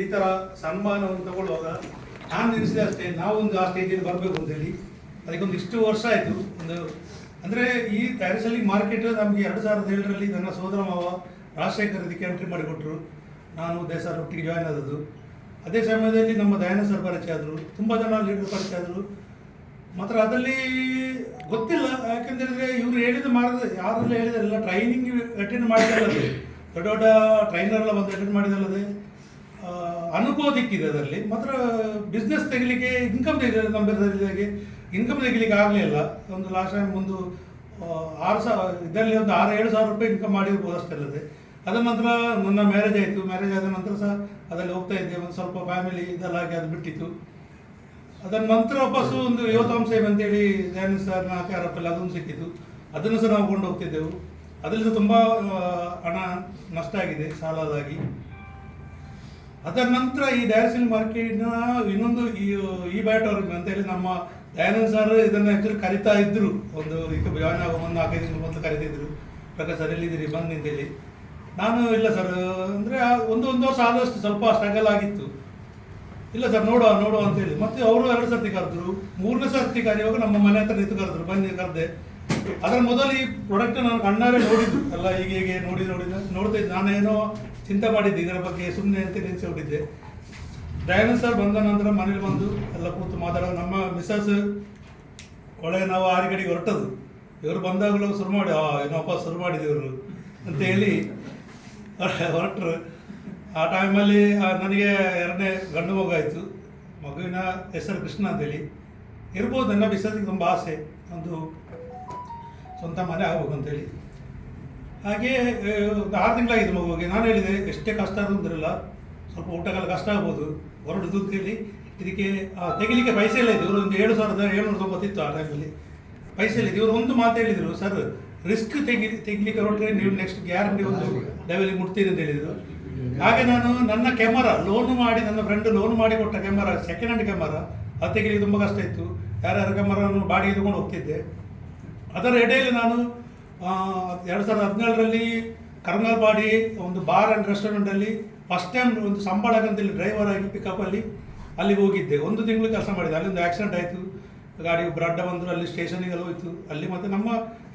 ಈ ಥರ ಸನ್ಮಾನವನ್ನು ತಗೊಳ್ಳುವಾಗ ನಾನು ನಿಲ್ಲಿಸಿದೆ ಅಷ್ಟೇ, ನಾವೊಂದು ಆ ಸ್ಟೇಜಿಗೆ ಬರಬೇಕು ಅಂತೇಳಿ. ಅದಕ್ಕೊಂದು ಇಷ್ಟು ವರ್ಷ ಆಯಿತು. ಒಂದು ಅಂದರೆ ಈ ಟ್ಯಾರಿಸಲ್ಲಿ ಮಾರ್ಕೆಟ್ ನಮಗೆ 2007ರಲ್ಲಿ ನನ್ನ ಸೋದರ ಮಾವ ರಾಜಶೇಖರ್ ಇದಕ್ಕೆ ಎಂಟ್ರಿ ಮಾಡಿಕೊಟ್ರು. ನಾನು ಉದಯ ಸರ್ ಒಟ್ಟಿಗೆ ಜಾಯ್ನ್ ಆದದ್ದು. ಅದೇ ಸಮಯದಲ್ಲಿ ನಮ್ಮ ದಯಾನಂದ ಸರ್ ಪರಿಚಯ ಆದರು, ತುಂಬ ಜನ ಲೀಡರ್ ಪರಿಚಯ ಆದರು. ಮಾತ್ರ ಅದರಲ್ಲಿ ಗೊತ್ತಿಲ್ಲ, ಯಾಕೆಂತೇಳಿದರೆ ಇವರು ಹೇಳಿದ ಮಾರ್ಗ ಯಾರೆಲ್ಲ ಹೇಳಿದಾರೆಲ್ಲ ಟ್ರೈನಿಂಗ್ ಅಟೆಂಡ್ ಮಾಡಿದಲ್ಲದೆ, ದೊಡ್ಡ ದೊಡ್ಡ ಟ್ರೈನರ್ ಎಲ್ಲ ಬಂದು ಅಟೆಂಡ್ ಮಾಡಿದಲ್ಲದೆ ಅನುಭವ ದಿಕ್ಕಿದೆ ಅದರಲ್ಲಿ. ಮಾತ್ರ ಬಿಸ್ನೆಸ್ ತೆಗಿಲಿಕ್ಕೆ ಇನ್ಕಮ್ ತೆಗಿಲಿಕ್ಕೆ ಇನ್ಕಮ್ ತೆಗಿಲಿಕ್ಕೆ ಆಗಲಿಲ್ಲ. ಒಂದು ಲಾಸ್ಟ್ ಟೈಮ್ ಒಂದು 6,000 ಇದರಲ್ಲಿ ಒಂದು 6-7 ಸಾವಿರ ರೂಪಾಯಿ ಇನ್ಕಮ್ ಮಾಡಿರ್ಬೋದು ಅಷ್ಟಲ್ಲದೆ. ಅದರ ನಂತರ ನನ್ನ ಮ್ಯಾರೇಜ್ ಆಯಿತು. ಮ್ಯಾರೇಜ್ ಆದ ನಂತರ ಸಹ ಅದರಲ್ಲಿ ಹೋಗ್ತಾ ಇದ್ದೆ. ಒಂದು ಸ್ವಲ್ಪ ಫ್ಯಾಮಿಲಿ ಇದೆಲ್ಲಾಗಿ ಅದು ಬಿಟ್ಟಿತ್ತು. ಅದರ ನಂತರ ವಾಪಸ್ಸು ಒಂದು ಯುವತಾಂಶ ಅಂತೇಳಿ ದಯಾನಂದ ಸರ್ನ ಕ್ಯಾರಪ್ಪಲ್ಲಿ ಅದೊಂದು ಸಿಕ್ಕಿತ್ತು. ಅದನ್ನು ಸಹ ನಾವು ಕೊಂಡು ಹೋಗ್ತಿದ್ದೆವು. ಅದರಿಂದ ತುಂಬ ಹಣ ನಷ್ಟ ಆಗಿದೆ ಸಾಲದಾಗಿ. ಅದರ ನಂತರ ಈ ಡೈರೆಕ್ಷನ್ ಮಾರ್ಕೆಟ್ನ ಇನ್ನೊಂದು ಈ ಬ್ಯಾಟರ್ ಅಂತೇಳಿ ನಮ್ಮ ದಯಾನಂದ ಸರ್ ಇದನ್ನು ಆ್ಯಕ್ಚುಲಿ ಕರಿತಾ ಇದ್ದರು. ಒಂದು ಈಗ ಜಾಯ್ನ್ ಆಗೋ ಒಂದು 4-5 ದಿನ ಮೊದಲು ಕರಿತಿದ್ರು, ಪ್ರಕಾಶ್ ಸರ್ ಎಲ್ಲಿದ್ದೀರಿ ಬನ್ನಿ ಅಂತೇಳಿ. ನಾನು ಇಲ್ಲ ಸರ್ ಅಂದರೆ ಒಂದು ವರ್ಷ ಆದಷ್ಟು ಸ್ವಲ್ಪ ಸ್ಟ್ರಗಲ್ ಆಗಿತ್ತು. ಇಲ್ಲ ಸರ್ ನೋಡುವ ಅಂತೇಳಿ ಮತ್ತೆ ಅವರು 2 ಸರ್ತಿ ಕರೆದ್ರು. 3ನೇ ಸರ್ತಿ ಕರೆಯುವಾಗ ನಮ್ಮ ಮನೆ ಹತ್ರ ನಿಂತು ಕರೆದ್ರು, ಬನ್ನಿ ಕರೆದೆ. ಅದರ ಮೊದಲು ಈ ಪ್ರಾಡಕ್ಟ್ ನಾನು ಕಣ್ಣಾರೆ ನೋಡಿದ್ದು ಎಲ್ಲ, ಹೀಗೆ ನೋಡ್ತಾ ಇದ್ದೆ. ನಾನೇನೋ ಚಿಂತೆ ಮಾಡಿದ್ದೆ ಇದರ ಬಗ್ಗೆ, ಸುಮ್ಮನೆ ಅಂತ ನೆನೆಸಿಬಿಟ್ಟಿದ್ದೆ. ದಯಾನಂದ ಸರ್ ಬಂದ ನಂತರ ಮನೇಲಿ ಬಂದು ಎಲ್ಲ ಕೂತು ಮಾತಾಡೋ. ನಮ್ಮ ಮಿಸ್ಸಸ್ ಒಳಗೆ ನಾವು 6 ಗಂಟೆಗೆ ಹೊರಟದ್ದು. ಇವರು ಬಂದಾಗಲೂ ಶುರು ಮಾಡಿ ಏನಪ್ಪ ಶುರು ಮಾಡಿದೆವರು ಅಂತೇಳಿ ಹೊರಟರು. ಆ ಟೈಮಲ್ಲಿ ನನಗೆ 2ನೇ ಗಂಡು ಮಗು ಆಯಿತು. ಮಗುವಿನ ಹೆಸರು ಕೃಷ್ಣ ಅಂತೇಳಿ. ಇರ್ಬೋದು ನನ್ನ ಮಿಸ್ಸಸ್ಗೆ ತುಂಬ ಆಸೆ, ಒಂದು ಸ್ವಂತ ಮನೆ ಆಗ್ಬೇಕು ಅಂತೇಳಿ. ಹಾಗೆ ಒಂದು 6 ತಿಂಗಳಾಗಿದೆ ಮಗುವಿಗೆ. ನಾನು ಹೇಳಿದೆ ಎಷ್ಟೇ ಕಷ್ಟ ಆದ್ರಿಲ್ಲ, ಸ್ವಲ್ಪ ಊಟಕ್ಕೆಲ್ಲ ಕಷ್ಟ ಆಗ್ಬೋದು, ಹೊರಡುದು ಅಂತೇಳಿ. ಇದಕ್ಕೆ ತೆಗಿಲಿಕ್ಕೆ ಪೈಸೆ ಇಲ್ಲ ಇದ್ದು. ಇವರು ಒಂದು 7,790 ಇತ್ತು ಆ ಟೈಮಲ್ಲಿ, ಪೈಸೆ ಇಲ್ಲ. ಇವರು ಒಂದು ಮಾತು ಹೇಳಿದರು, ಸರ್ ರಿಸ್ಕ್ ತೆಗಿಲಿಕ್ಕೆ ಹೊರಟ್ರೆ ನೀವು ನೆಕ್ಸ್ಟ್ ಗ್ಯಾರಂಟಿ ಒಂದು ಲೆವೆಲಿಗೆ ಮುಟ್ತೀರಿ ಅಂತ ಹೇಳಿದರು. ಹಾಗೆ ನಾನು ನನ್ನ ಕ್ಯಾಮರಾ ಲೋನ್ ಮಾಡಿ, ನನ್ನ ಫ್ರೆಂಡ್ ಲೋನ್ ಮಾಡಿ ಕೊಟ್ಟ ಕ್ಯಾಮರಾ, ಸೆಕೆಂಡ್ ಹ್ಯಾಂಡ್ ಕ್ಯಾಮರಾ, ಅದು ತೆಗಿಲಿಕ್ಕೆ ತುಂಬ ಕಷ್ಟ ಇತ್ತು. ಯಾರ್ಯಾರ ಕ್ಯಾಮರಾನು ಬಾಡಿಗೆ ತಗೊಂಡು ಹೋಗ್ತಿದ್ದೆ. ಅದರ ಎಡೆಯಲ್ಲಿ ನಾನು 2017ರಲ್ಲಿ ಕರ್ನಾಲ್ಪಾಡಿ ಒಂದು ಬಾರ್ ಆ್ಯಂಡ್ ರೆಸ್ಟೋರೆಂಟಲ್ಲಿ ಫಸ್ಟ್ ಟೈಮ್ ಒಂದು ಸಂಬಳಕ್ಕಂತೇಳಿ ಡ್ರೈವರ್ ಆಗಿ ಪಿಕಪ್ಪಲ್ಲಿ ಅಲ್ಲಿಗೆ ಹೋಗಿದ್ದೆ. 1 ತಿಂಗಳು ಕೆಲಸ ಮಾಡಿದ್ದೆ. ಅಲ್ಲಿಂದ ಆಕ್ಸಿಡೆಂಟ್ ಆಯಿತು, ಗಾಡಿ ಒಬ್ಬರು ಅಡ್ಡ ಬಂದರು, ಅಲ್ಲಿ ಸ್ಟೇಷನಿಗೆಲ್ಲ ಹೋಯಿತು. ಅಲ್ಲಿ ಮತ್ತು ನಮ್ಮ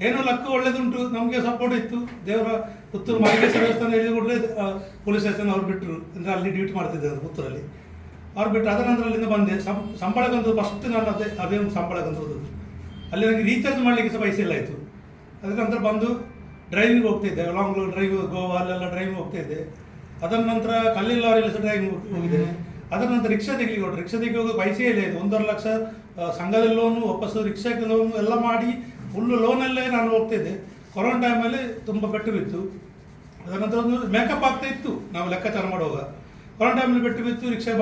ಏನೋ ಲಕ್ಕ ಒಳ್ಳೇದುಂಟು, ನಮಗೆ ಸಪೋರ್ಟ್ ಇತ್ತು. ದೇವರ ಪುತ್ತೂರು ಮಾಲಿಕೇಶ್ವರ ದೇವಸ್ಥಾನ ಹೇಳಿದ ಕೂಡಲೇ ಪೊಲೀಸ್ ಸ್ಟೇಷನ್ ಅವ್ರು ಬಿಟ್ಟರು. ಅಂದರೆ ಅಲ್ಲಿ ಡ್ಯೂಟಿ ಮಾಡ್ತಿದ್ದೆ ಪುತ್ತೂರಲ್ಲಿ. ಅವ್ರು ಬಿಟ್ಟು ಅದರ ನಂತರ ಅಲ್ಲಿಂದ ಬಂದೆ. ಸಂಬಳಕ್ಕಂತೂ ಫಸ್ಟ್ ನಾನು ಅದೇ ಒಂದು ಸಂಬಳಕ್ಕಂತ ಹೋದದ್ದು. ಅಲ್ಲಿ ನನಗೆ ರೀಚಾರ್ಜ್ ಮಾಡಲಿಕ್ಕೆ ಸಹ ಪೈಸೆ ಇಲ್ಲ ಆಯಿತು. ಅದರ ನಂತರ ಬಂದು ಡ್ರೈವಿಂಗ್ ಹೋಗ್ತಿದ್ದೆ, ಲಾಂಗ್ ಡ್ರೈವ್, ಗೋವಾ ಅಲ್ಲೆಲ್ಲ ಡ್ರೈವಿಂಗ್ ಹೋಗ್ತಾಯಿದ್ದೆ. ಅದರ ನಂತರ ಕಲ್ಲಿನ ಲಾರಿಯಲ್ಲಿ ಸಹ ಡ್ರೈವಿಂಗ್ ಹೋಗಿದ್ದೇನೆ. ಅದರ ನಂತರ ರಿಕ್ಷಾ ತೆಗಿಲಿಕ್ಕೆ ಹೊರಟು. ರಿಕ್ಷಾ ತೆಗಿಯೋದು ಪೈಸೆ ಇಲ್ಲ ಇದು. 1.5 ಲಕ್ಷ ಸಂಘದಲ್ಲಿ ಲೋನು, ವಾಪಸ್ಸು ರಿಕ್ಷಾಕ್ಕೆ ಲೋನು ಎಲ್ಲ ಮಾಡಿ ಫುಲ್ಲು ಲೋನಲ್ಲೇ ನಾನು ಹೋಗ್ತಿದ್ದೆ. ಕೊರೋನಾ ಟೈಮಲ್ಲಿ ತುಂಬ ಪೆಟ್ಟು ಬಿತ್ತು. ಅದರ ನಂತರ ಒಂದು ಮೇಕಪ್ ಆಗ್ತಾ ಇತ್ತು ನಾವು ಲೆಕ್ಕಾಚಾರ ಮಾಡುವಾಗ. ಕೊರೋನಾ ಟೈಮಲ್ಲಿ ಪೆಟ್ಟು ಬಿತ್ತು, ರಿಕ್ಷಾ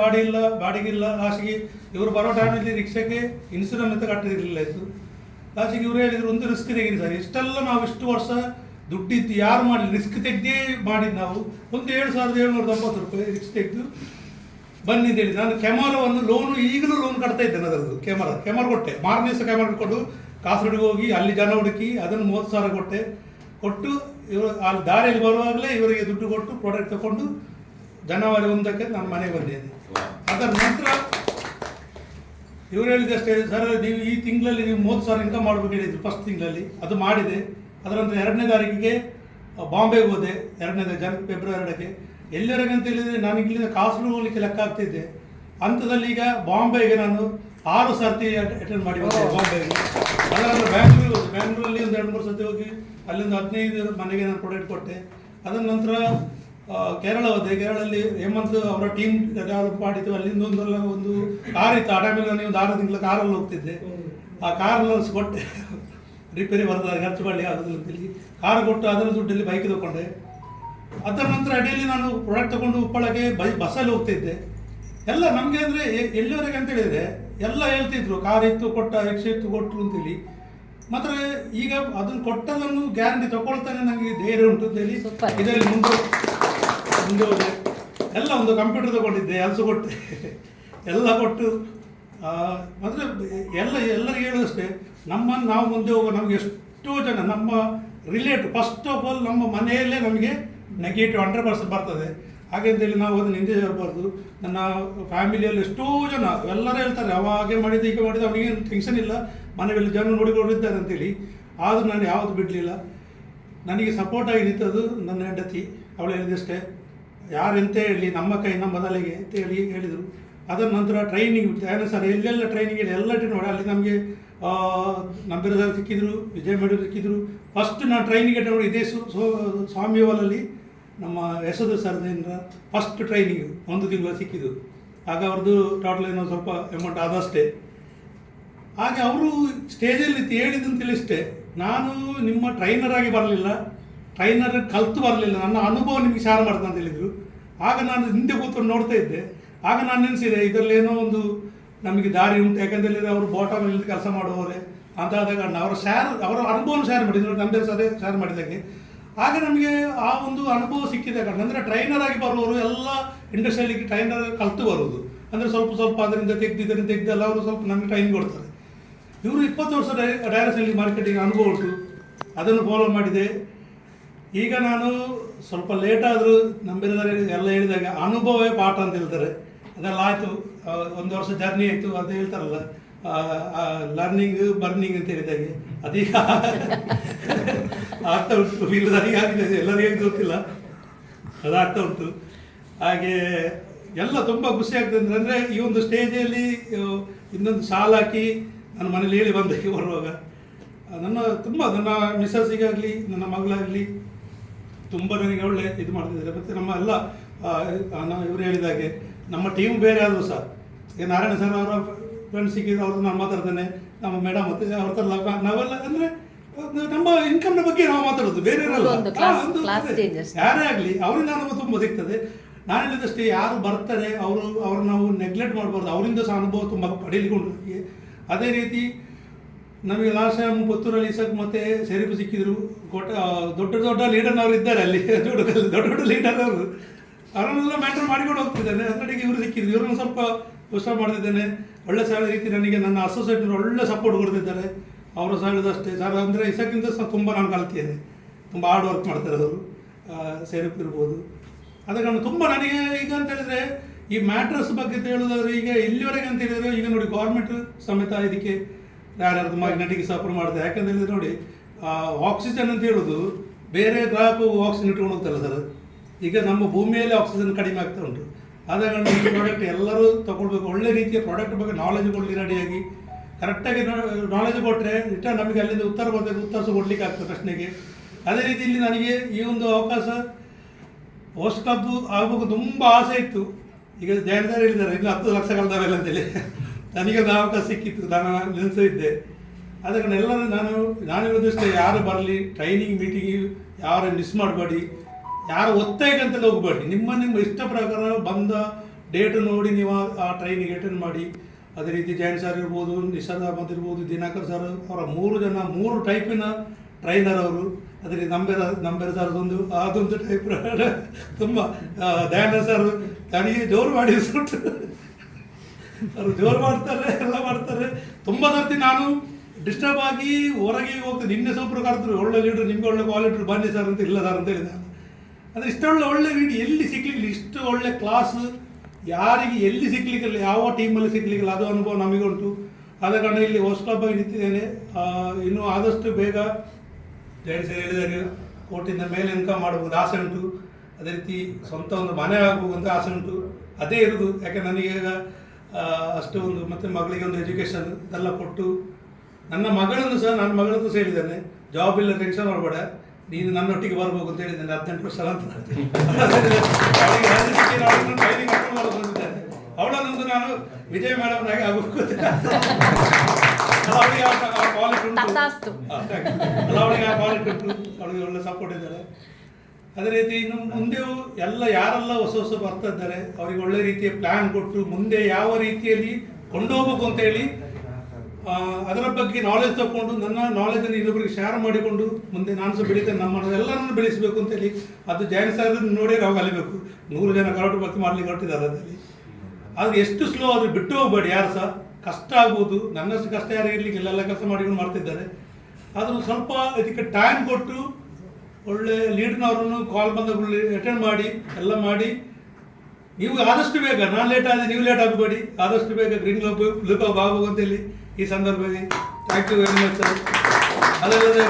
ಬಾಡಿಗಿಲ್ಲ. ಲಾಸ್ಟಿಗೆ ಇವರು ಬರೋ ಟೈಮಲ್ಲಿ ರಿಕ್ಷಾಕ್ಕೆ ಇನ್ಸೂರೆನ್ಸ್ ಅಂತ ಕಟ್ಟಿರಲಿಲ್ಲ ಇತ್ತು. ಲಾಸ್ಟಿಗೆ ಇವರು ಹೇಳಿದ್ರು, ಒಂದು ರಿಸ್ಕ್ ತೆಗೀರಿ ಸರ್. ಇಷ್ಟೆಲ್ಲ ನಾವು ಇಷ್ಟು ವರ್ಷ ದುಡ್ಡಿತ್ತು ಯಾರು ಮಾಡಿ ರಿಸ್ಕ್ ತೆಗೆದೇ ಮಾಡಿದ್ದು ನಾವು. ಒಂದು 7,790 ರೂಪಾಯಿ ರಿಸ್ಕ್ ತೆಗೆದು ಬನ್ನಿ ಅಂತೇಳಿ. ನಾನು ಕ್ಯಾಮರಾವನ್ನು ಲೋನು ಈಗಲೂ ಲೋನ್ ಕಟ್ತಾ ಇದ್ದೇನೆ. ಅದರದ್ದು ಕ್ಯಾಮರಾ ಕೊಟ್ಟೆ. ಮಾರನೇ ದಿವಸ ಕ್ಯಾಮರಾ ಕೊಟ್ಟು ಕಾಸರಡಿಗೆ ಹೋಗಿ ಅಲ್ಲಿ ಜನ ಹುಡುಕಿ ಅದನ್ನು 30,000 ಕೊಟ್ಟು ಇವರು ಅಲ್ಲಿ ದಾರಿಯಲ್ಲಿ ಬರುವಾಗಲೇ ಇವರಿಗೆ ದುಡ್ಡು ಕೊಟ್ಟು ಪ್ರಾಡಕ್ಟ್ ತಗೊಂಡು ಜನವರಿ 1ಕ್ಕೆ ನಾನು ಮನೆಗೆ ಬಂದಿದ್ದೆ. ಅದರ ನಂತರ ಇವರು ಹೇಳಿದಷ್ಟೇ, ಸರ್ ನೀವು ಈ ತಿಂಗಳಲ್ಲಿ ನೀವು 30,000 ಇನ್ಕಮ್ ಮಾಡಬೇಕು ಹೇಳಿದ್ರು ಫಸ್ಟ್ ತಿಂಗಳಲ್ಲಿ. ಅದು ಮಾಡಿದೆ. ಅದರ ನಂತರ 2ನೇ ತಾರೀಕಿಗೆ ಬಾಂಬೆಗೆ ಹೋದೆ. 2ನೇ ಫೆಬ್ರವರಿ 2ಕ್ಕೆ. ಎಲ್ಲರಿಗಂತ ಅಂತ ಹೇಳಿದರೆ ನಾನು ಇಲ್ಲಿಂದ ಕಾಸರಗೋಡು ಹೋಗಲಿಕ್ಕೆ ಲೆಕ್ಕ ಆಗ್ತಿದ್ದೆ. ಅಂಥದಲ್ಲಿ ಈಗ ಬಾಂಬೆಗೆ ನಾನು 6 ಸರ್ತಿ ಅಟೆಂಡ್ ಮಾಡಿ ಬಂದೆ ಬಾಂಬೆಗೆ. ಅದರ ಬ್ಯಾಂಗ್ಳೂರಲ್ಲಿ ಒಂದು 2-3 ಸರ್ತಿ ಹೋಗಿ ಅಲ್ಲಿಂದ 15 ಮನೆಗೆ ನಾನು ಪ್ರಾಡಕ್ಟ್ ಕೊಟ್ಟೆ. ಅದರ ನಂತರ ಕೇರಳ ಹೋದೆ. ಕೇರಳದಲ್ಲಿ ಹೇಮಂತ್ ಅವರ ಟೀಮ್ ಡೆವಲಪ್ ಮಾಡಿದ್ದು. ಅಲ್ಲಿಂದ ಒಂದು ಕಾರ್ ಇತ್ತು. ಆ ಟೈಮಲ್ಲಿ ನಾನು ಒಂದು 6 ತಿಂಗಳ ಕಾರಲ್ಲಿ ಹೋಗ್ತಿದ್ದೆ. ಆ ಕಾರಲ್ಲಿ ಕೊಟ್ಟೆ, ರಿಪೇರಿ ಬರ್ತದೆ ಖರ್ಚು ಮಾಡಲಿ ಆಗೋದಿಲ್ಲ ಅಂತೇಳಿ ಕಾರ್ ಕೊಟ್ಟು ಅದರ ದುಡ್ಡಲ್ಲಿ ಬೈಕ್ ತಗೊಂಡೆ. ಅದರ ನಂತರ ಅಡಿಯಲ್ಲಿ ನಾನು ಪ್ರಾಡಕ್ಟ್ ತಗೊಂಡು ಉಪ್ಪಳಕ್ಕೆ ಬಸ್ಸಲ್ಲಿ ಹೋಗ್ತಿದ್ದೆ. ಎಲ್ಲ ನಮಗೆ ಅಂದರೆ ಎಲ್ಲಿವರೆಗೆ ಅಂತ ಹೇಳಿದರೆ ಎಲ್ಲ ಹೇಳ್ತಿದ್ರು, ಕಾರ್ ಇತ್ತು ಕೊಟ್ಟ, ರಿಕ್ಷಾ ಇತ್ತು ಕೊಟ್ಟರು ಅಂತೇಳಿ. ಮಾತ್ರ ಈಗ ಅದನ್ನು ಕೊಟ್ಟದನ್ನು ಗ್ಯಾರಂಟಿ ತಗೊಳ್ತಾನೆ ನನಗೆ ಧೈರ್ಯ ಉಂಟು ಅಂತೇಳಿ ಇದರಲ್ಲಿ ಮುಂದೆ ಹೋದೆ. ಎಲ್ಲ ಒಂದು ಕಂಪ್ಯೂಟರ್ ತಗೊಂಡಿದ್ದೆ, ಅದು ಕೊಟ್ಟೆ, ಎಲ್ಲ ಕೊಟ್ಟು ಮಾತ್ರ ಎಲ್ಲರಿಗೆ ಹೇಳೋದಷ್ಟೇ, ನಾವು ಮುಂದೆ ಹೋಗೋ ನಮಗೆ ಎಷ್ಟೋ ಜನ ನಮ್ಮ ರಿಲೇಟಿವ್ ಫಸ್ಟ್ ಆಫ್ ಆಲ್ ನಮ್ಮ ಮನೆಯಲ್ಲೇ ನಮಗೆ ನೆಗೆಟಿವ್ 100% ಬರ್ತದೆ. ಹಾಗೆ ಅಂತೇಳಿ ನಾವು ಅದನ್ನು ಹಿಂದೆ ಇರಬಾರ್ದು. ನನ್ನ ಫ್ಯಾಮಿಲಿಯಲ್ಲಿ ಎಷ್ಟೋ ಜನ ಎಲ್ಲರೂ ಹೇಳ್ತಾರೆ, ಅವ ಹಾಗೆ ಮಾಡಿದ್ದು ಹೀಗೆ ಮಾಡಿದ್ದು, ಅವನಿಗೆ ಟೆನ್ಷನ್ ಇಲ್ಲ, ಮನೆಯಲ್ಲಿ ಜನ ನೋಡಿಕೊಂಡಿದ್ದಾರೆ ಅಂತೇಳಿ. ಆದರೂ ನಾನು ಯಾವುದು ಬಿಡಲಿಲ್ಲ. ನನಗೆ ಸಪೋರ್ಟಾಗಿ ನಿಂತದ್ದು ನನ್ನ ಹೆಂಡತಿ. ಅವಳು ಹೇಳಿದಷ್ಟೇ, ಯಾರೆಂತ ಹೇಳಿ ನಮ್ಮ ಕೈ ನಮ್ಮ ಬದಲಿಗೆ ಅಂತ ಹೇಳಿದರು. ಅದರ ನಂತರ ಟ್ರೈನಿಂಗ್ ಸರ್ ಎಲ್ಲೆಲ್ಲ ಟ್ರೈನಿಂಗ್ ಹೇಳಿ ಎಲ್ಲ ನೋಡಿ ಅಲ್ಲಿ ನಮಗೆ ನಂಬಿರ ಸರ್ ಸಿಕ್ಕಿದ್ರು, ವಿಜಯ್ ಮೇಡಮ್ ಸಿಕ್ಕಿದ್ರು. ಫಸ್ಟ್ ನಾನು ಟ್ರೈನಿಂಗ್ ಅಟೆಂಡ್ ಮಾಡಿ ಇದೇ ಸ್ವಾಮಿ ಹಾಲಲ್ಲಿ ನಮ್ಮ ಯಶೋಧ ಸರ್ದಿಂದ ಫಸ್ಟ್ ಟ್ರೈನಿಂಗ್ 1 ತಿಂಗಳು ಸಿಕ್ಕಿದ್ದು. ಆಗ ಅವ್ರದ್ದು ಟೋಟಲ್ ಏನೋ ಸ್ವಲ್ಪ ಅಮೌಂಟ್ ಆದಷ್ಟೇ. ಹಾಗೆ ಅವರು ಸ್ಟೇಜಲ್ಲಿ ಹೇಳಿದಂತೇಳಿ ಇಷ್ಟೇ, ನಾನು ನಿಮ್ಮ ಟ್ರೈನರ್ ಆಗಿ ಬರಲಿಲ್ಲ, ಟ್ರೈನರ್ ಕಲಿತು ಬರಲಿಲ್ಲ, ನನ್ನ ಅನುಭವ ನಿಮಗೆ ಶೇರ್ ಮಾಡ್ತಾ ಅಂತ ಹೇಳಿದರು. ಆಗ ನಾನು ಹಿಂದೆ ಕೂತ್ಕೊಂಡು ನೋಡ್ತಾ ಇದ್ದೆ. ಆಗ ನಾನು ನೆನೆಸಿದೆ, ಇದರಲ್ಲೇನೋ ಒಂದು ನಮಗೆ ದಾರಿ ಉಂಟು. ಯಾಕಂತೇಳಿದರೆ ಅವರು ಬಾಟಮಲ್ಲಿ ಕೆಲಸ ಮಾಡುವವರೇ ಅಂತ ಆದಾಗ ಅವರ ಅನುಭವನ ಶೇರ್ ಮಾಡಿದ್ರು, ನಮ್ಮದೇ ಸದೇ ಶೇರ್ ಮಾಡಿದಾಗೆ. ಆಗ ನಮಗೆ ಆ ಒಂದು ಅನುಭವ ಸಿಕ್ಕಿದೆ. ಅಂದರೆ ಟ್ರೈನರ್ ಆಗಿ ಬರುವವರು ಎಲ್ಲ ಇಂಡಸ್ಟ್ರಿಯಲ್ಲಿ ಟ್ರೈನರ್ ಕಲಿತು ಬರುವುದು. ಅಂದರೆ ಸ್ವಲ್ಪ ಅದರಿಂದ ತೆಗೆದೆಲ್ಲ ಅವರು ಸ್ವಲ್ಪ ನಮಗೆ ಟ್ರೈನಿಂಗ್ ಕೊಡ್ತಾರೆ. ಇವರು 20 ವರ್ಷ ಡೈರೆಕ್ಷನಲ್ಲಿ ಮಾರ್ಕೆಟಿಂಗ್ ಅನುಭವ ಉಂಟು, ಅದನ್ನು ಫಾಲೋ ಮಾಡಿದೆ. ಈಗ ನಾನು ಸ್ವಲ್ಪ ಲೇಟ್ ಆದರೂ ನಂಬಿದರೆ ಎಲ್ಲ ಹೇಳಿದಾಗ ಅನುಭವವೇ ಪಾಠ ಅಂತ ಹೇಳ್ತಾರೆ. ಅದೆಲ್ಲ ಆಯಿತು, 1 ವರ್ಷ ಜರ್ನಿ ಆಯಿತು. ಅದು ಹೇಳ್ತಾರಲ್ಲ, ಲರ್ನಿಂಗ್ ಬರ್ನಿಂಗ್ ಅಂತ ಹೇಳಿದಾಗೆ ಅದೀಗ ಆಗ್ತಾ ಉಂಟು. ಇಲ್ಲದಾಗಿ ಆಗಿದೆ, ಎಲ್ಲರಿಗೂ ಗೊತ್ತಿಲ್ಲ, ಅದಾಗ್ತಾ ಉಂಟು. ಹಾಗೆ ಎಲ್ಲ ತುಂಬ ಖುಷಿ ಆಗ್ತದೆ. ಅಂದರೆ ಈ ಒಂದು ಸ್ಟೇಜಲ್ಲಿ ಇನ್ನೊಂದು ಸಾಲ ಹಾಕಿ ನನ್ನ ಮನೇಲಿ ಹೇಳಿ ಬಂದೆ ಬರುವಾಗ. ನನ್ನ ಮಿಸ್ಸಸ್ಸಿಗಾಗಲಿ ನನ್ನ ಮಗಳಾಗಲಿ ತುಂಬ ನನಗೆ ಒಳ್ಳೆ ಇದು ಮಾಡ್ತಿದ್ದಾರೆ. ಮತ್ತು ನಮ್ಮ ಎಲ್ಲ ಇವರು ಹೇಳಿದಾಗೆ ನಮ್ಮ ಟೀಮ್ ಬೇರೆ ಆದರೂ ಸಹ, ಈಗ ನಾರಾಯಣ ಸರ್ ಅವರ ಫ್ರೆಂಡ್ಸ್ ಸಿಕ್ಕಿದ್ರು, ಅವ್ರದ್ದು ನಾನು ಮಾತಾಡ್ತೇನೆ. ನಮ್ಮ ಮೇಡಮ್ ಮತ್ತು ಅವ್ರ ಥರ ನಾವೆಲ್ಲ ಅಂದರೆ ನಮ್ಮ ಇನ್ಕಮ್ನ ಬಗ್ಗೆ ನಾವು ಮಾತಾಡೋದು, ಬೇರೆ ಯಾರೇ ಆಗಲಿ ಅವರಿಂದ ಅನುಭವ ತುಂಬ ಸಿಗ್ತದೆ. ನಾನು ಹೇಳಿದಷ್ಟೇ, ಯಾರು ಬರ್ತಾರೆ ಅವರು ನಾವು ನೆಗ್ಲೆಕ್ಟ್ ಮಾಡಬಾರ್ದು, ಅವರಿಂದ ಸಹ ಅನುಭವ ತುಂಬ ಪಡೀಲಿಕೊಂಡು. ಅದೇ ರೀತಿ ನಮಗೆ ಲಾಸ್ಟ್ ಟೈಮ್ ಪುತ್ತೂರಲ್ಲಿ ಇಸಕ್ ಮತ್ತು ಸೆರಿಪು ಸಿಕ್ಕಿದ್ರು. ದೊಡ್ಡ ಲೀಡರ್ನವರು ಇದ್ದಾರೆ ಅಲ್ಲಿ, ದೊಡ್ಡ ಲೀಡರ್ ಅವರು. ಅವರನ್ನೆಲ್ಲ ಮ್ಯಾಟ್ರ್ ಮಾಡಿಕೊಂಡು ಹೋಗ್ತಿದ್ದೇನೆ. ಅದರೊಟ್ಟಿಗೆ ಇವರು ಸಿಕ್ಕಿದ್ರು, ಇವ್ರನ್ನ ಸ್ವಲ್ಪ ಉತ್ಸಾಹ ಮಾಡ್ತಿದ್ದೇನೆ. ಒಳ್ಳೆ ಸಹ ರೀತಿ ನನಗೆ ನನ್ನ ಅಸೋಸಿಯೇಟ್ನವರು ಒಳ್ಳೆ ಸಪೋರ್ಟ್ ಕೊಡ್ತಿದ್ದಾರೆ. ಅವರು ಸಹ ಹೇಳಿದಷ್ಟೇ, ಸರ್ ಅಂದರೆ ಇಸಕ್ಕಿಂತ ಸಹ ತುಂಬ ನಾನು ಕಲ್ತಿದ್ದೇನೆ, ತುಂಬ ಹಾರ್ಡ್ ವರ್ಕ್ ಮಾಡ್ತಾರೆ ಅವರು. ಸೆರಿಪು ಇರ್ಬೋದು, ಅದಕ್ಕೆ ತುಂಬ ನನಗೆ ಈಗ ಅಂತ ಹೇಳಿದರೆ ಈ ಮ್ಯಾಟ್ರಸ್ ಬಗ್ಗೆ ಹೇಳೋದಾದ್ರೆ, ಈಗ ಎಲ್ಲಿವರೆಗೆ ಅಂತ ಹೇಳಿದರೆ, ಈಗ ನೋಡಿ ಗೌರ್ಮೆಂಟ್ ಸಮೇತ ಇದಕ್ಕೆ ಯಾರ್ಯಾರ್ದು ಮ್ಯಾಗ್ನೆಟಿಕ್ ಸಪೋರ್ಟ್ ಮಾಡ್ತಾರೆ. ಯಾಕಂತ ಹೇಳಿದ್ರೆ ನೋಡಿ, ಆಕ್ಸಿಜನ್ ಅಂತ ಹೇಳೋದು ಬೇರೆ ಗ್ರಾಹಕ ಆಕ್ಸಿಜನ್ ಇಟ್ಕೊಂಡು ಹೋಗ್ತಲ್ಲ ಸರ್. ಈಗ ನಮ್ಮ ಭೂಮಿಯಲ್ಲಿ ಆಕ್ಸಿಜನ್ ಕಡಿಮೆ ಆಗ್ತಾ ಉಂಟು. ಆದ ಕಾರಣ ಈ ಪ್ರಾಡಕ್ಟ್ ಎಲ್ಲರೂ ತಗೊಳ್ಬೇಕು. ಒಳ್ಳೆ ರೀತಿಯ ಪ್ರಾಡಕ್ಟ್ ಬಗ್ಗೆ ನಾಲೆಜ್ ಕೊಡಲಿ, ರೆಡಿಯಾಗಿ ಕರೆಕ್ಟಾಗಿ ನಾಲೆಜ್ ಕೊಟ್ಟರೆ ರಿಟರ್ನ್ ನಮಗೆ ಅಲ್ಲಿಂದ ಉತ್ತರ ಬರಬೇಕು, ಉತ್ತರ ಸಹ ಕೊಡಲಿಕ್ಕೆ ಆಗ್ತದೆ ಪ್ರಶ್ನೆಗೆ. ಅದೇ ರೀತಿ ಇಲ್ಲಿ ನನಗೆ ಈ ಒಂದು ಅವಕಾಶ ಹೋಸ್ಟ್ ಕ್ಲಬ್ ಆಗಬೇಕು ತುಂಬ ಆಸೆ ಇತ್ತು. ಈಗ ಜಯಂತರು ಹೇಳಿದ್ದಾರೆ ಇನ್ನು 10 ಲಕ್ಷ ಕಳೆದವೆಲ್ಲ ಅಂತೇಳಿ. ನನಗೊಂದು ಅವಕಾಶ ಸಿಕ್ಕಿತ್ತು, ನಾನು ನೆನೆಸಿದ್ದೆ. ಆದ ಕಾರಣ ಎಲ್ಲರೂ ನಾನು ಹೇಳೋದಷ್ಟೇ, ಯಾರು ಬರಲಿ ಟ್ರೈನಿಂಗ್ ಮೀಟಿಂಗ್ ಯಾರು ಮಿಸ್ ಮಾಡಬೇಡಿ, ಯಾರು ಒತ್ತಾಯಕ್ಕಂತೆಲ್ಲ ಹೋಗಬೇಡಿ. ನಿಮ್ಮ ಇಷ್ಟ ಪ್ರಕಾರ ಬಂದ ಡೇಟ್ ನೋಡಿ ನೀವು ಆ ಟ್ರೈನಿಂಗ್ ಅಟೆಂಡ್ ಮಾಡಿ. ಅದೇ ರೀತಿ ಜಯಂತ್ ಸರ್ ಇರ್ಬೋದು, ನಿಷಾದ್ ಅಹಮದ್ ಇರ್ಬೋದು, ದಿನಾಕರ್ ಸರ್, ಅವರ 3 ಟೈಪಿನ ಟ್ರೈನರ್ ಅವರು. ಅದೇ ರೀತಿ ನಂಬೇರ ಸರ್ದೊಂದು ಅದೊಂದು ಟೈಪ್ ತುಂಬ. ದಯಾನಂದ ಸರ್ ನನಗೆ ಜೋರು ಮಾಡಿ ಅವರು ಜೋರು ಮಾಡ್ತಾರೆ, ಎಲ್ಲ ಮಾಡ್ತಾರೆ. ತುಂಬ ಸರ್ತಿ ನಾನು ಡಿಸ್ಟರ್ಬ್ ಆಗಿ ಹೊರಗೆ ಹೋಗ್ತದೆ. ನಿನ್ನೆ ಸೊಬ್ಬರು ಕರೆದ್ರು, ಒಳ್ಳೆ ಲೀಡ್ರು, ನಿಮಗೆ ಒಳ್ಳೆ ಕ್ವಾಲಿಟಿ ಬನ್ನಿ ಸರ್ ಅಂತ. ಇಲ್ಲ ಸರ್ ಅಂತ ಹೇಳಿದೆ ನಾನು. ಅಂದರೆ ಇಷ್ಟೊಳ್ಳೆ ಒಳ್ಳೆ ರೀಡಿ ಎಲ್ಲಿ ಸಿಗ್ಲಿಕ್ಕಿಲ್ಲ, ಇಷ್ಟು ಒಳ್ಳೆ ಕ್ಲಾಸ್ ಯಾರಿಗೆ ಎಲ್ಲಿ ಸಿಗ್ಲಿಕ್ಕಿಲ್ಲ, ಯಾವ ಟೀಮಲ್ಲಿ ಸಿಗ್ಲಿಕ್ಕಿಲ್ಲ, ಅದು ಅನುಭವ ನಮಗುಂಟು. ಆದ ಕಾರಣ ಇಲ್ಲಿ ಹೋಸ್ಟ್ ಕ್ಲಬ್ ಆಗಿ ನಿಂತಿದ್ದೇನೆ. ಇನ್ನೂ ಆದಷ್ಟು ಬೇಗ ಜೈನ್ಸ್ ಹೇಳಿದಾಗ ಕೋಟಿಂದ ಮೇಲೆ ಇನ್ಕಮ್ ಮಾಡಬಹುದು ಆಸೆ ಉಂಟು. ಅದೇ ರೀತಿ ಸ್ವಂತ ಒಂದು ಮನೆ ಆಗಬೇಕು ಅಂತ ಆಸೆ ಉಂಟು. ಅದೇ ಇರೋದು. ಯಾಕೆ ನನಗೀಗ ಅಷ್ಟು ಒಂದು ಮತ್ತು ಮಗಳಿಗೆ ಒಂದು ಎಜುಕೇಷನ್ ಇದೆಲ್ಲ ಕೊಟ್ಟು, ನನ್ನ ಮಗಳನ್ನು ಸಹ ನನ್ನ ಮಗಳದ್ದು ಸಹ ಹೇಳಿದ್ದೇನೆ, ಜಾಬ್ ಇಲ್ಲ ಟೆನ್ಷನ್ ಮಾಡಬೇಡ, ನೀನು ನನ್ನೊಟ್ಟಿಗೆ ಬರ್ಬೇಕು ಅಂತ ಹೇಳಿದ್ದೇನೆ. 18 ವರ್ಷ ಅಂತ ಟ್ರೈನಿಂಗ್ ಅಟೆಂಡ್ ಮಾಡೋದು ಬಂದಿದ್ದೇನೆ. ಅವಳನ್ನೊಂದು ನಾನು ವಿಜಯ್ ಮೇಡಮ್ನಾಗೆ ಆಗಬೇಕು. ಅವಳಿಗೆ ಆ ಕ್ವಾಲಿಟಿ ಉಂಟು, ಅವಳಿಗೆ ಆ ಕ್ವಾಲಿಟಿ ಉಂಟು, ಅವಳಿಗೆ ಒಳ್ಳೆ ಸಪೋರ್ಟ್ ಇದ್ದಾರೆ. ಅದೇ ರೀತಿ ಇನ್ನು ಮುಂದೆಯೂ ಎಲ್ಲ ಯಾರೆಲ್ಲ ಹೊಸ ಬರ್ತಾ ಇದ್ದಾರೆ ಅವರಿಗೆ ಒಳ್ಳೆ ರೀತಿಯ ಪ್ಲ್ಯಾನ್ ಕೊಟ್ಟು ಮುಂದೆ ಯಾವ ರೀತಿಯಲ್ಲಿ ಕೊಂಡೋಗ್ಬೇಕು ಅಂತೇಳಿ ಅದರ ಬಗ್ಗೆ ನಾಲೆಜ್ ತಗೊಂಡು ನನ್ನ ನಾಲೆಜನ್ನು ಇನ್ನೊಬ್ಬರಿಗೆ ಶೇರ್ ಮಾಡಿಕೊಂಡು ಮುಂದೆ ನಾನು ಸಹ ಬೆಳೀತೇನೆ, ಎಲ್ಲರನ್ನು ಬೆಳೆಸಬೇಕು ಅಂತೇಳಿ. ಅದು ಜೈನ್ ಸರ್ ನೋಡಿ ನಾವು ಕಲಿಬೇಕು. 100 ಜನ ಕರಾಟೆ ಭರ್ತಿ ಮಾಡಲಿಕ್ಕೆ ಹೊರಟಿದ್ದಾರೆ ಅದರಲ್ಲಿ. ಆದರೆ ಎಷ್ಟು ಸ್ಲೋ ಆದರೆ ಬಿಟ್ಟು ಹೋಗಬೇಡಿ ಯಾರು ಸಹ. ಕಷ್ಟ ಆಗ್ಬೋದು, ನನ್ನಷ್ಟು ಕಷ್ಟ ಯಾರು ಇರಲಿಕ್ಕೆ ಎಲ್ಲ ಕೆಲಸ ಮಾಡಿಕೊಂಡು ಮಾಡ್ತಿದ್ದಾರೆ. ಆದರೂ ಸ್ವಲ್ಪ ಇದಕ್ಕೆ ಟೈಮ್ ಕೊಟ್ಟು ಒಳ್ಳೆ ಲೀಡ್ನವರನ್ನು ಕಾಲ್ ಬಂದ ಅಟೆಂಡ್ ಮಾಡಿ ಎಲ್ಲ ಮಾಡಿ ನೀವು ಆದಷ್ಟು ಬೇಗ, ನಾನು ಲೇಟ್ ಆದರೆ ನೀವು ಲೇಟ್ ಆಗಬೇಡಿ, ಆದಷ್ಟು ಬೇಗ ಗ್ರೀನ್ ಲೂಪ್ ಆಗುವಂತೇಳಿ ಈ ಸಂದರ್ಭದಲ್ಲಿ thank you very much sir. ಅದಲ್ಲದೆ